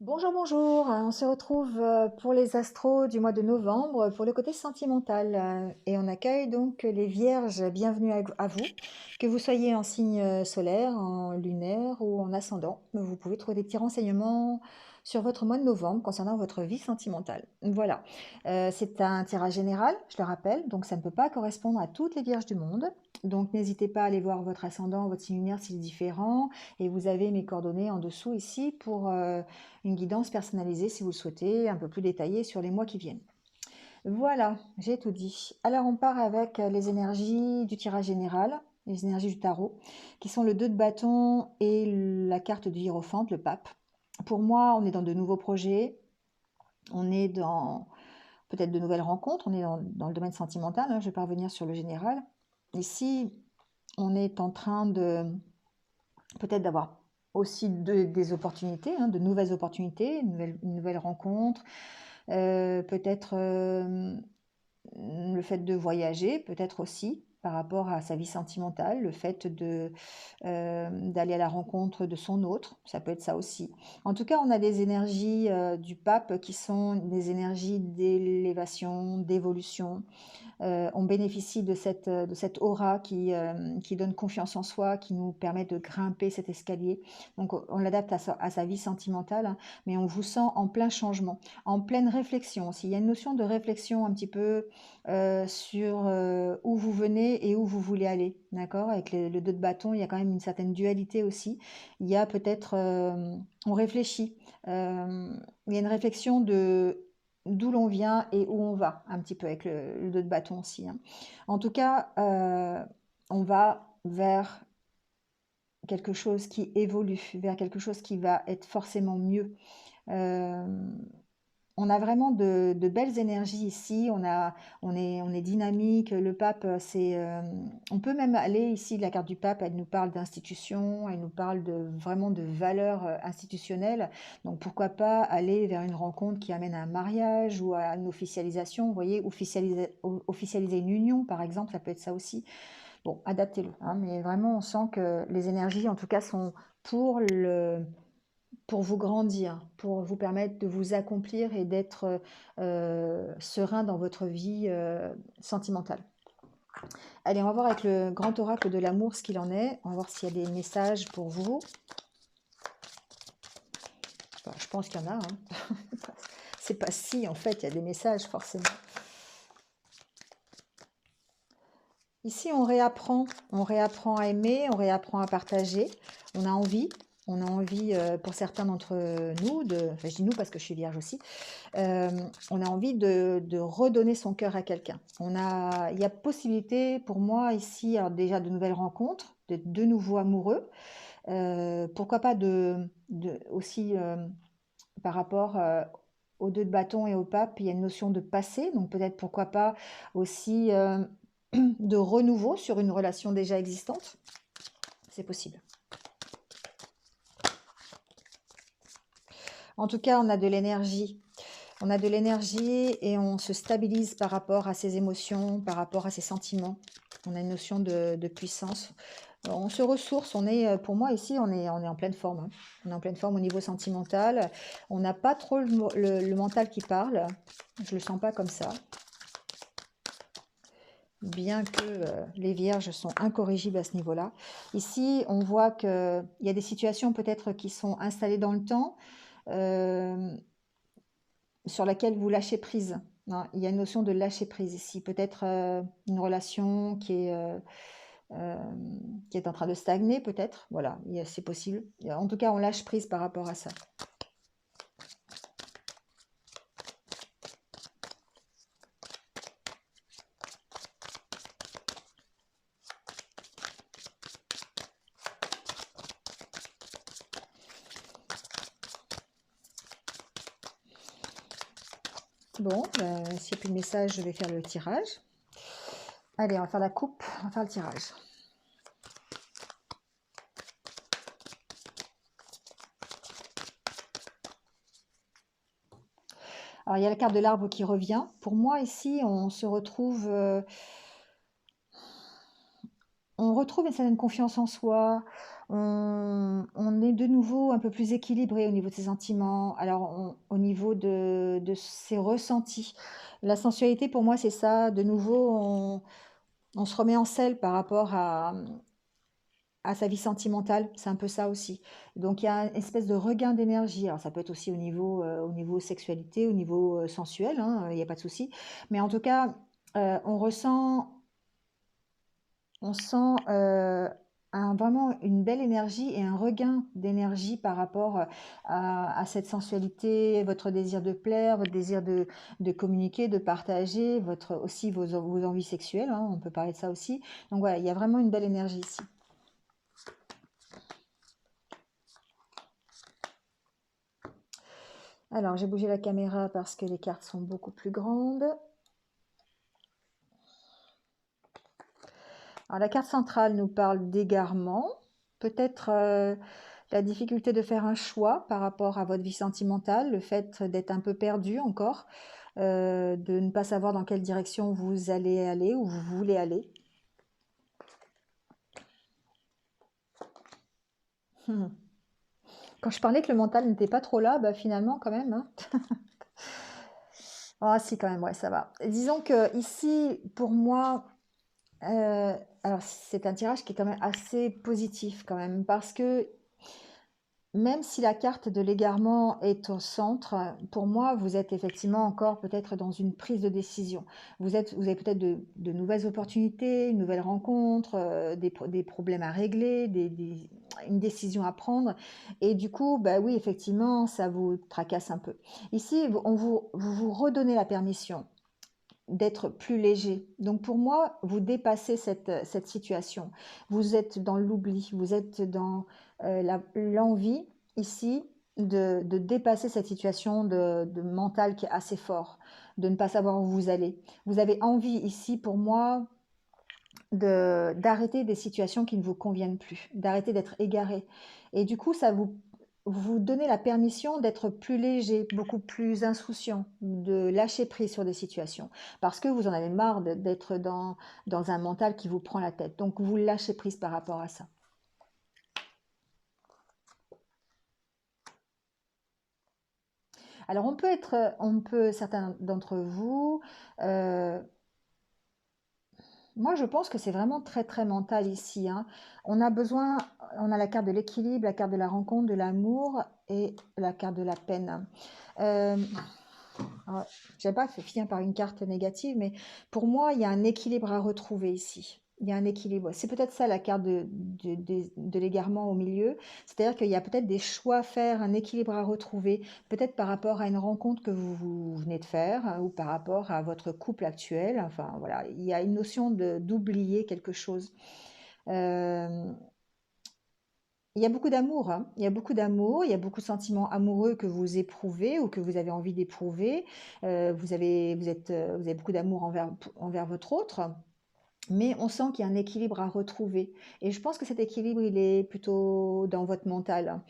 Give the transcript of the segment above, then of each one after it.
Bonjour, bonjour. On se retrouve pour les astros du mois de novembre pour le côté sentimental. Et on accueille donc les vierges. Bienvenue à vous. Que vous soyez en signe solaire, en lunaire ou en ascendant, vous pouvez trouver des petits renseignements sur votre mois de novembre concernant votre vie sentimentale. Voilà. C'est un tirage général, je le rappelle, donc ça ne peut pas correspondre à toutes les vierges du monde. Donc n'hésitez pas à aller voir votre ascendant, votre signe lunaire s'il est différent. Et vous avez mes coordonnées en dessous ici pour une guidance personnalisée si vous le souhaitez, un peu plus détaillée sur les mois qui viennent. Voilà, j'ai tout dit. Alors on part avec les énergies du tirage général, les énergies du tarot, qui sont le 2 de bâton et la carte du hiérophante, le pape. Pour moi, on est dans de nouveaux projets, on est dans peut-être de nouvelles rencontres, on est dans le domaine sentimental, hein, je vais pas revenir sur le général. Ici, on est en train de peut-être d'avoir aussi des opportunités, hein, de nouvelles opportunités, une nouvelle rencontre, peut-être le fait de voyager, peut-être aussi par rapport à sa vie sentimentale, le fait d'aller à la rencontre de son autre, ça peut être ça aussi. En tout cas, on a des énergies du pape qui sont des énergies d'élévation, d'évolution, on bénéficie de cette aura qui donne confiance en soi, qui nous permet de grimper cet escalier. Donc on l'adapte à sa vie sentimentale, hein, mais on vous sent en plein changement, en pleine réflexion aussi. Il y a une notion de réflexion un petit peu sur où vous venez et où vous voulez aller. D'accord. Avec le 2 de bâton, il y a quand même une certaine dualité aussi. Il y a peut-être, on réfléchit. Il y a une réflexion de d'où l'on vient et où on va, un petit peu avec le 2 de bâton aussi, hein. En tout cas, on va vers quelque chose qui évolue, vers quelque chose qui va être forcément mieux. Euh, on a vraiment de belles énergies ici, on est dynamique. Le pape, on peut même aller ici, la carte du pape, elle nous parle d'institutions, elle nous parle vraiment de valeurs institutionnelles. Donc pourquoi pas aller vers une rencontre qui amène à un mariage ou à une officialisation, vous voyez, officialiser une union par exemple, ça peut être ça aussi. Bon, adaptez-le, hein, mais vraiment on sent que les énergies en tout cas sont pour pour vous grandir, pour vous permettre de vous accomplir et d'être serein dans votre vie sentimentale. Allez, on va voir avec le grand oracle de l'amour ce qu'il en est. On va voir s'il y a des messages pour vous. Enfin, je pense qu'il y en a, hein. C'est pas si, en fait, il y a des messages forcément. Ici, on réapprend à aimer, on réapprend à partager, on a envie. On a envie, pour certains d'entre nous, enfin je dis nous parce que je suis vierge aussi, on a envie de redonner son cœur à quelqu'un. Il y a possibilité pour moi ici, alors déjà de nouvelles rencontres, de nouveaux amoureux. Pourquoi pas aussi par rapport aux 2 de bâton et au pape, il y a une notion de passé, donc peut-être pourquoi pas aussi de renouveau sur une relation déjà existante. C'est possible. En tout cas, on a de l'énergie. On a de l'énergie et on se stabilise par rapport à ses émotions, par rapport à ses sentiments. On a une notion de puissance. On se ressource. Pour moi ici, on est en pleine forme, hein. On est en pleine forme au niveau sentimental. On n'a pas trop le mental qui parle. Je le sens pas comme ça. Bien que les vierges sont incorrigibles à ce niveau-là. Ici, on voit qu'il y a des situations peut-être qui sont installées dans le temps. Sur laquelle vous lâchez prise, hein. Il y a une notion de lâcher prise ici. Peut-être une relation euh, qui est en train de stagner, peut-être. Voilà, c'est possible. En tout cas, on lâche prise par rapport à ça. Bon, s'il n'y a plus de message, je vais faire le tirage. Allez, on va faire la coupe, on va faire le tirage. Alors, il y a la carte de l'arbre qui revient. Pour moi, ici, on retrouve une certaine confiance en soi, On est de nouveau un peu plus équilibré au niveau de ses sentiments, alors au niveau de ses ressentis. La sensualité pour moi c'est ça, de nouveau on se remet en selle par rapport à sa vie sentimentale, c'est un peu ça aussi. Donc il y a une espèce de regain d'énergie. Alors ça peut être aussi au niveau sexualité, au niveau sensuel, hein, il n'y a pas de souci. Mais en tout cas, on ressent, on sent vraiment une belle énergie et un regain d'énergie par rapport à cette sensualité, votre désir de plaire, votre désir de communiquer, de partager, aussi vos envies sexuelles, hein, on peut parler de ça aussi. Donc voilà, il y a vraiment une belle énergie ici. Alors, j'ai bougé la caméra parce que les cartes sont beaucoup plus grandes. Alors, la carte centrale nous parle d'égarement, peut-être la difficulté de faire un choix par rapport à votre vie sentimentale, le fait d'être un peu perdu encore, de ne pas savoir dans quelle direction vous allez aller ou vous voulez aller. Hmm. Quand je parlais que le mental n'était pas trop là, bah finalement quand même, hein. Ah si quand même, ouais, ça va. Disons que ici, pour moi, alors c'est un tirage qui est quand même assez positif quand même, parce que même si la carte de l'égarement est au centre, pour moi, vous êtes effectivement encore peut-être dans une prise de décision. Vous avez peut-être de nouvelles opportunités, une nouvelle rencontre, des problèmes à régler, une décision à prendre. Et du coup, bah oui, effectivement, ça vous tracasse un peu. Ici, vous vous redonnez la permission d'être plus léger. Donc pour moi, vous dépassez cette situation. Vous êtes dans l'oubli, vous êtes dans l'envie ici de dépasser cette situation de mental qui est assez fort, de ne pas savoir où vous allez. Vous avez envie ici, pour moi, d'arrêter des situations qui ne vous conviennent plus, d'arrêter d'être égaré. Et du coup, ça vous donnez la permission d'être plus léger, beaucoup plus insouciant, de lâcher prise sur des situations, parce que vous en avez marre d'être dans un mental qui vous prend la tête. Donc, vous lâchez prise par rapport à ça. Alors, certains d'entre vous, euh, moi, je pense que c'est vraiment très, très mental ici, hein. On a besoin, on a la carte de l'équilibre, la carte de la rencontre, de l'amour et la carte de la peine. Euh, alors, j'aime pas finir par une carte négative, mais pour moi, il y a un équilibre à retrouver ici. Il y a un équilibre. C'est peut-être ça la carte de l'égarement au milieu. C'est-à-dire qu'il y a peut-être des choix à faire, un équilibre à retrouver, peut-être par rapport à une rencontre que vous venez de faire, hein, ou par rapport à votre couple actuel. Enfin, voilà, il y a une notion d'oublier quelque chose. Euh, il y a beaucoup d'amour, hein. Il y a beaucoup d'amour, il y a beaucoup de sentiments amoureux que vous éprouvez ou que vous avez envie d'éprouver. Vous avez beaucoup d'amour envers votre autre, mais on sent qu'il y a un équilibre à retrouver. Et je pense que cet équilibre, il est plutôt dans votre mental, hein.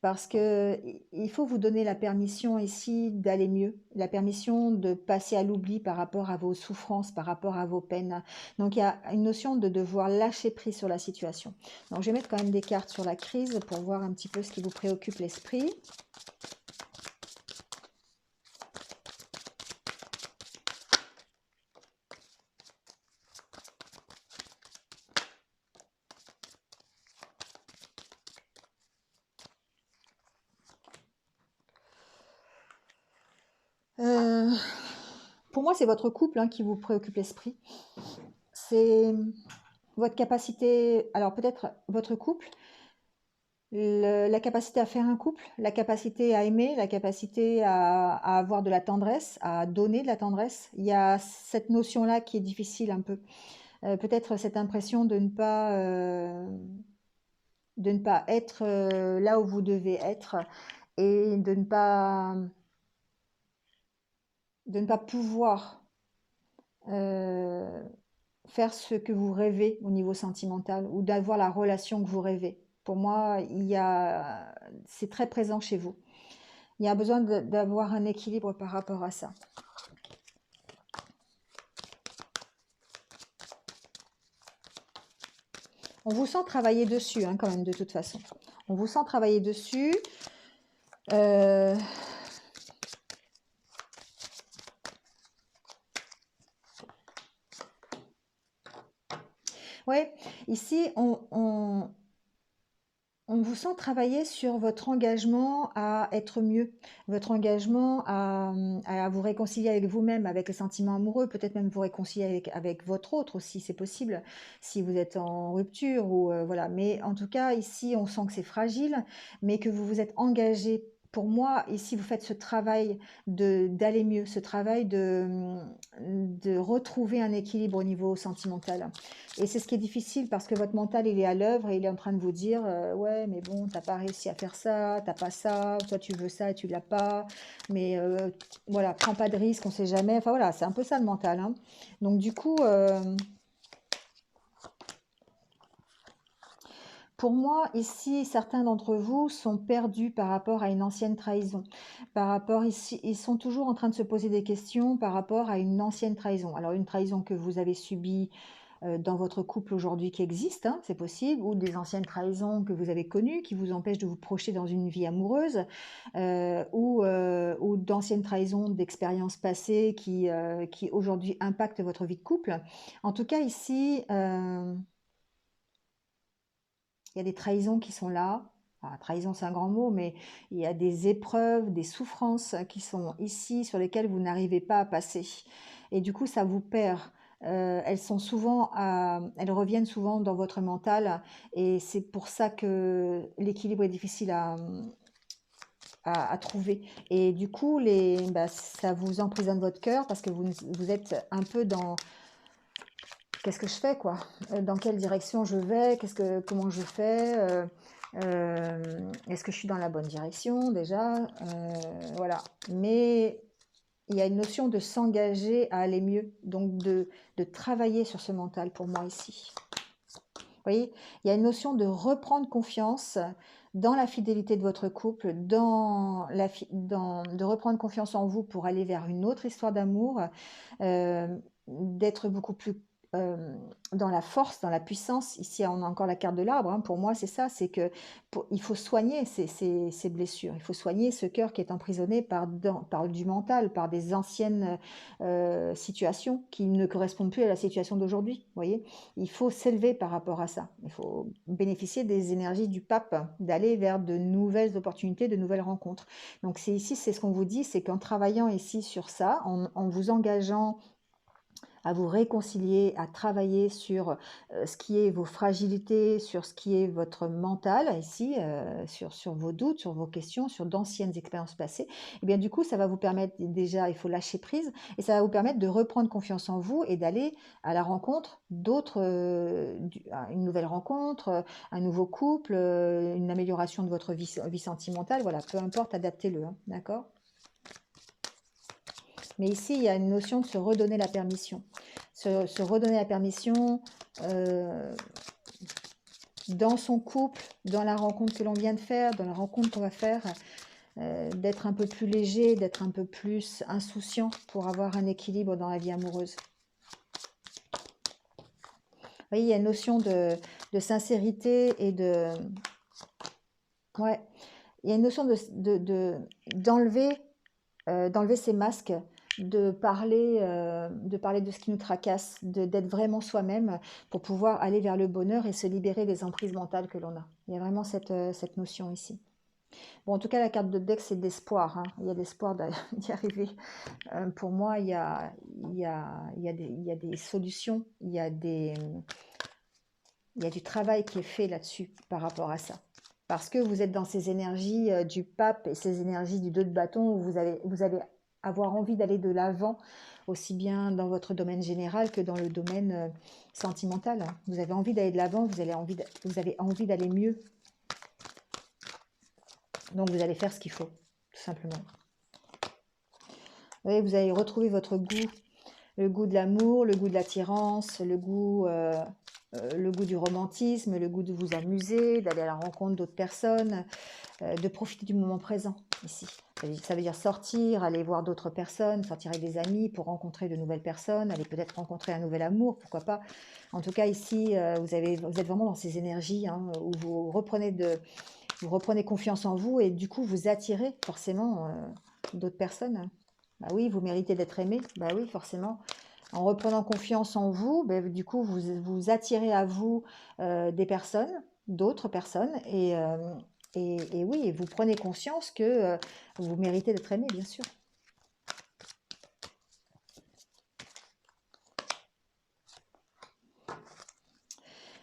Parce que il faut vous donner la permission ici d'aller mieux, la permission de passer à l'oubli par rapport à vos souffrances, par rapport à vos peines. Donc il y a une notion de devoir lâcher prise sur la situation. Donc je vais mettre quand même des cartes sur la crise pour voir un petit peu ce qui vous préoccupe l'esprit. Euh, pour moi, c'est votre couple, hein, qui vous préoccupe l'esprit. C'est votre capacité, alors peut-être votre couple, la capacité à faire un couple, la capacité à aimer, la capacité à avoir de la tendresse, à donner de la tendresse. Il y a cette notion-là qui est difficile un peu. Peut-être cette impression de ne pas être là où vous devez être et de ne pas pouvoir euh, faire ce que vous rêvez au niveau sentimental ou d'avoir la relation que vous rêvez. Pour moi, c'est très présent chez vous. Il y a besoin d'avoir un équilibre par rapport à ça. On vous sent travailler dessus, hein, quand même, de toute façon. On vous sent travailler dessus. Euh, ouais, ici, on vous sent travailler sur votre engagement à être mieux, votre engagement à vous réconcilier avec vous-même, avec les sentiments amoureux, peut-être même vous réconcilier avec votre autre aussi, c'est possible, si vous êtes en rupture ou voilà. Mais en tout cas, ici, on sent que c'est fragile, mais que vous vous êtes engagé. Pour moi, ici, vous faites ce travail d'aller mieux, ce travail de retrouver un équilibre au niveau sentimental. Et c'est ce qui est difficile parce que votre mental, il est à l'œuvre et il est en train de vous dire ouais, mais bon, t'as pas réussi à faire ça, t'as pas ça, toi tu veux ça et tu l'as pas, mais voilà, prends pas de risque, on sait jamais. Enfin voilà, c'est un peu ça le mental, hein. Donc du coup, pour moi, ici, certains d'entre vous sont perdus par rapport à une ancienne trahison. Par rapport ici, ils sont toujours en train de se poser des questions par rapport à une ancienne trahison. Alors une trahison que vous avez subie dans votre couple aujourd'hui qui existe, hein, c'est possible, ou des anciennes trahisons que vous avez connues qui vous empêchent de vous projeter dans une vie amoureuse, ou d'anciennes trahisons d'expériences passées qui aujourd'hui impactent votre vie de couple. En tout cas, ici, il y a des trahisons qui sont là. Ah, trahison, c'est un grand mot, mais il y a des épreuves, des souffrances qui sont ici sur lesquelles vous n'arrivez pas à passer. Et du coup, ça vous perd. Elles reviennent souvent dans votre mental, et c'est pour ça que l'équilibre est difficile à trouver. Et du coup, ça vous emprisonne votre cœur parce que vous êtes un peu dans qu'est-ce que je fais, quoi? Dans quelle direction je vais? Comment je fais? Est-ce que je suis dans la bonne direction déjà? Voilà. Mais il y a une notion de s'engager à aller mieux, donc de travailler sur ce mental pour moi ici. Vous voyez, il y a une notion de reprendre confiance dans la fidélité de votre couple, de reprendre confiance en vous pour aller vers une autre histoire d'amour, d'être beaucoup plus euh, dans la force, dans la puissance. Ici, on a encore la carte de l'arbre, hein. Pour moi, c'est ça, c'est que il faut soigner ces blessures, il faut soigner ce cœur qui est emprisonné par du mental, par des anciennes situations qui ne correspondent plus à la situation d'aujourd'hui. Vous voyez, il faut s'élever par rapport à ça. Il faut bénéficier des énergies du pape, d'aller vers de nouvelles opportunités, de nouvelles rencontres. Donc c'est ici, c'est ce qu'on vous dit, c'est qu'en travaillant ici sur ça, en vous engageant à vous réconcilier, à travailler sur ce qui est vos fragilités, sur ce qui est votre mental ici, sur vos doutes, sur vos questions, sur d'anciennes expériences passées, et bien du coup, ça va vous permettre déjà, il faut lâcher prise, et ça va vous permettre de reprendre confiance en vous et d'aller à la rencontre d'autres, une nouvelle rencontre, un nouveau couple, une amélioration de votre vie sentimentale, voilà, peu importe, adaptez-le, hein, d'accord? Mais ici, il y a une notion de se redonner la permission. Se redonner la permission dans son couple, dans la rencontre que l'on vient de faire, dans la rencontre qu'on va faire, d'être un peu plus léger, d'être un peu plus insouciant pour avoir un équilibre dans la vie amoureuse. Vous voyez, il y a une notion de sincérité et de... Ouais, il y a une notion d'enlever d'enlever ces masques, de parler de ce qui nous tracasse, d'être vraiment soi-même pour pouvoir aller vers le bonheur et se libérer des emprises mentales que l'on a. Il y a vraiment cette notion ici. Bon, en tout cas, la carte de deck, c'est d'espoir, hein. Il y a l'espoir d'y arriver. Pour moi, il y a des solutions, il y a du travail qui est fait là-dessus par rapport à ça. Parce que vous êtes dans ces énergies du pape et ces énergies du 2 de bâton où vous allez avoir envie d'aller de l'avant, aussi bien dans votre domaine général que dans le domaine sentimental. Vous avez envie d'aller de l'avant, vous avez envie d'aller mieux. Donc vous allez faire ce qu'il faut, tout simplement. Vous voyez, vous allez retrouver votre goût, le goût de l'amour, le goût de l'attirance, le goût le goût du romantisme, le goût de vous amuser, d'aller à la rencontre d'autres personnes, de profiter du moment présent ici. Ça veut dire sortir, aller voir d'autres personnes, sortir avec des amis pour rencontrer de nouvelles personnes, aller peut-être rencontrer un nouvel amour, pourquoi pas. En tout cas, ici, vous êtes vraiment dans ces énergies hein, où vous reprenez confiance en vous et du coup, vous attirez forcément d'autres personnes. Bah oui, vous méritez d'être aimé. Bah oui, forcément. En reprenant confiance en vous, ben, du coup, vous attirez à vous des personnes, d'autres personnes, et oui, et vous prenez conscience que vous méritez d'être aimé, bien sûr.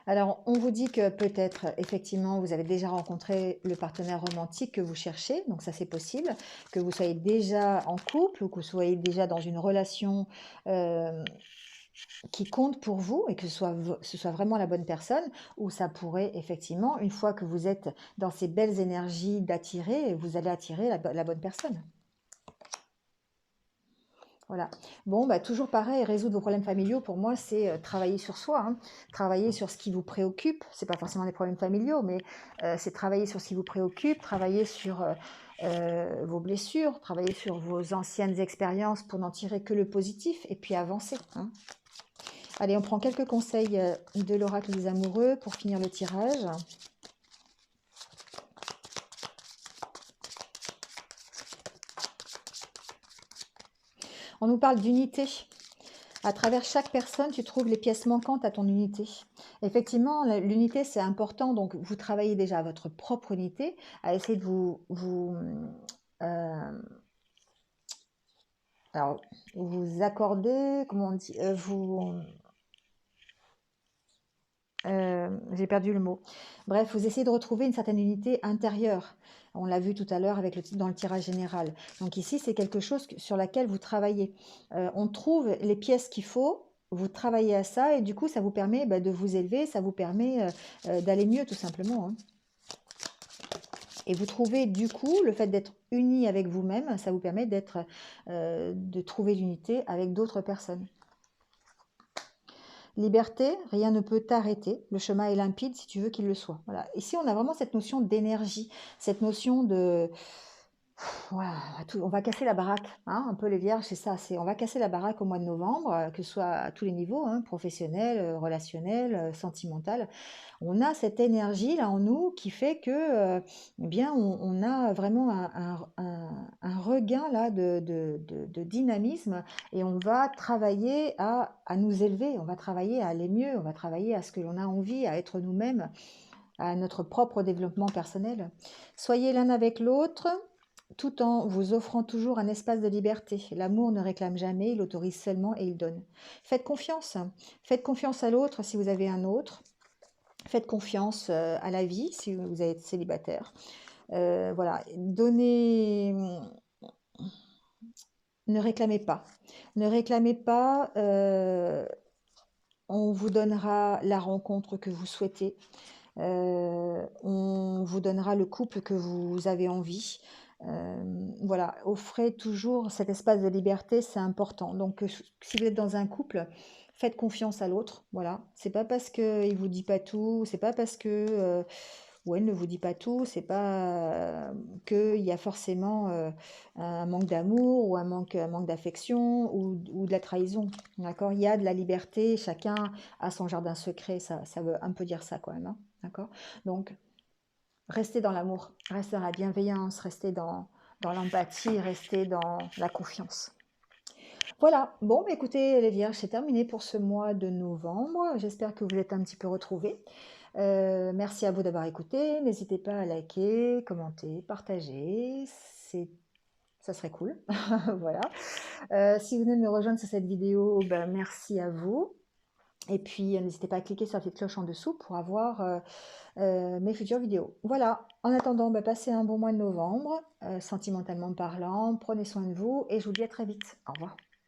Alors, on vous dit que peut-être, effectivement, vous avez déjà rencontré le partenaire romantique que vous cherchez, donc ça c'est possible, que vous soyez déjà en couple ou que vous soyez déjà dans une relation euh, qui compte pour vous et que ce soit vraiment la bonne personne, ou ça pourrait effectivement, une fois que vous êtes dans ces belles énergies d'attirer, vous allez attirer la bonne personne. Voilà. Bon, bah, toujours pareil, résoudre vos problèmes familiaux, pour moi, c'est travailler sur soi, hein. Travailler sur ce qui vous préoccupe. C'est pas forcément des problèmes familiaux, mais c'est travailler sur ce qui vous préoccupe, travailler sur vos blessures, travailler sur vos anciennes expériences pour n'en tirer que le positif et puis avancer, hein. Allez, on prend quelques conseils de l'oracle des amoureux pour finir le tirage. On nous parle d'unité. À travers chaque personne, tu trouves les pièces manquantes à ton unité. Effectivement, l'unité, c'est important. Donc, vous travaillez déjà à votre propre unité, à essayer de alors, vous accorder, comment on dit, j'ai perdu le mot. Bref, vous essayez de retrouver une certaine unité intérieure. On l'a vu tout à l'heure dans le tirage général. Donc ici, c'est quelque chose sur laquelle vous travaillez. On trouve les pièces qu'il faut, vous travaillez à ça, et du coup, ça vous permet de vous élever, ça vous permet d'aller mieux, tout simplement, hein. Et vous trouvez, du coup, le fait d'être uni avec vous-même, ça vous permet de trouver l'unité avec d'autres personnes. Liberté, rien ne peut t'arrêter. Le chemin est limpide si tu veux qu'il le soit. Voilà. Ici, on a vraiment cette notion d'énergie, cette notion de... Voilà, on va casser la baraque, hein, un peu les vierges, c'est ça. On va casser la baraque au mois de novembre, que ce soit à tous les niveaux, hein, professionnel, relationnel, sentimental. On a cette énergie là en nous qui fait que, eh bien, on a vraiment un regain là de dynamisme et on va travailler à nous élever, on va travailler à aller mieux, on va travailler à ce que l'on a envie, à être nous-mêmes, à notre propre développement personnel. Soyez l'un avec l'autre, tout en vous offrant toujours un espace de liberté. L'amour ne réclame jamais, il autorise seulement et il donne. Faites confiance. Faites confiance à l'autre si vous avez un autre. Faites confiance à la vie si vous êtes célibataire. Voilà, donnez, ne réclamez pas. Ne réclamez pas, on vous donnera la rencontre que vous souhaitez. On vous donnera le couple que vous avez envie. Voilà, offrez toujours cet espace de liberté, c'est important. Donc, si vous êtes dans un couple, faites confiance à l'autre. Voilà, c'est pas parce qu'il vous dit pas tout, c'est pas parce que ou elle ne vous dit pas tout, c'est pas qu'il y a forcément un manque d'amour ou un manque d'affection ou de la trahison. D'accord? Il y a de la liberté, chacun a son jardin secret, ça veut un peu dire ça quand même, hein. D'accord? Donc, restez dans l'amour, restez dans la bienveillance, restez dans l'empathie, restez dans la confiance. Voilà, bon, bah, écoutez les vierges, c'est terminé pour ce mois de novembre. J'espère que vous êtes un petit peu retrouvés. Merci à vous d'avoir écouté. N'hésitez pas à liker, commenter, partager. Ça serait cool. Voilà. Si vous venez de me rejoindre sur cette vidéo, ben, merci à vous. Et puis, n'hésitez pas à cliquer sur la petite cloche en dessous pour avoir mes futures vidéos. Voilà. En attendant, ben, passez un bon mois de novembre, sentimentalement parlant. Prenez soin de vous et je vous dis à très vite. Au revoir.